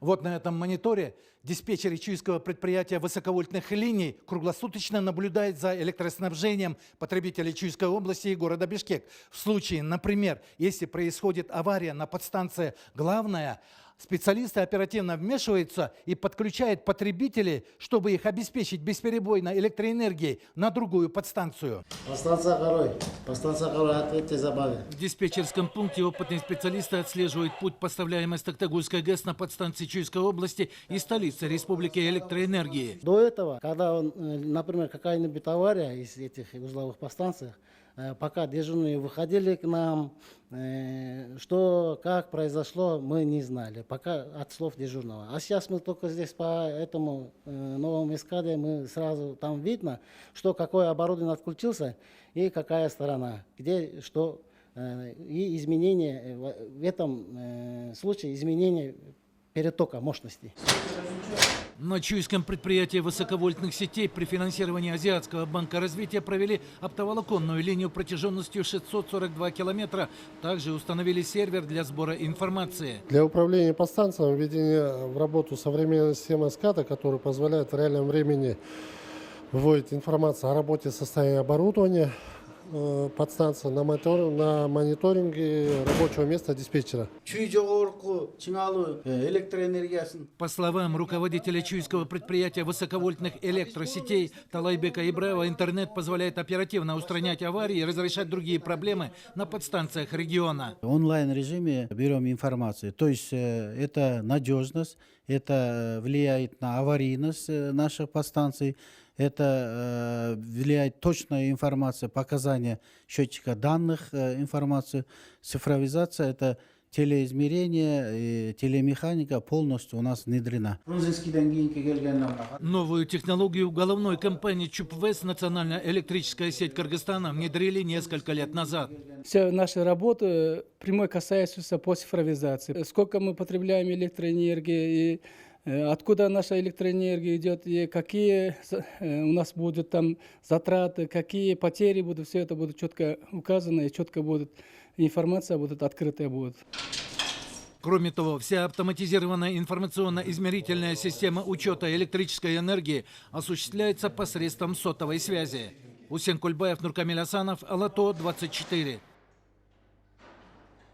Вот на этом мониторе диспетчер Ичуйского предприятия высоковольтных линий круглосуточно наблюдает за электроснабжением потребителей Ичуйской области и города Бишкек. В случае, например, если происходит авария на подстанции «Главная», специалисты оперативно вмешиваются и подключают потребителей, чтобы их обеспечить бесперебойной электроэнергией на другую подстанцию. Подстанция Горой, ответьте забаве. В диспетчерском пункте опытные специалисты отслеживают путь поставляемой с Токтагульской ГЭС на подстанции Чуйской области и столицы Республики электроэнергии. До этого, когда, например, какая-нибудь авария из этих узловых подстанций, пока дежурные выходили к нам, что, как произошло, мы не знали, пока от слов дежурного. А сейчас мы только здесь по этому новому эскаде, мы сразу там видно, что какое оборудование отключился и какая сторона, где что, и изменения, в этом случае изменения перетока мощности. На Чуйском предприятии высоковольтных сетей при финансировании Азиатского банка развития провели оптоволоконную линию протяженностью 642 километра. Также установили сервер для сбора информации. Для управления подстанцией введение в работу современной системы SCADA, которая позволяет в реальном времени вводить информацию о работе состояния оборудования подстанции на мониторинге рабочего места диспетчера. По словам руководителя Чуйского предприятия высоковольтных электросетей Талайбека Ибраева, интернет позволяет оперативно устранять аварии и разрешать другие проблемы на подстанциях региона. В онлайн-режиме берем информацию, то есть это надежность, это влияет на аварийность наших подстанций, это влияет точная информация, показания счетчика данных, информацию, цифровизация, это телеизмерение, телемеханика полностью у нас внедрена. Новую технологию в головной компании ЧУПВЭС «Национальная электрическая сеть Кыргызстана» внедрили несколько лет назад. Вся наша работа прямой касается по цифровизации. Сколько мы потребляем электроэнергии, и откуда наша электроэнергия идет, и какие у нас будут там затраты, какие потери будут, все это будет четко указано, и четко будет информация, будет открытая будет. Кроме того, вся автоматизированная информационно-измерительная система учета электрической энергии осуществляется посредством сотовой связи. Усен Кульбаев, Нуркамиль Асанов, Алато, 24.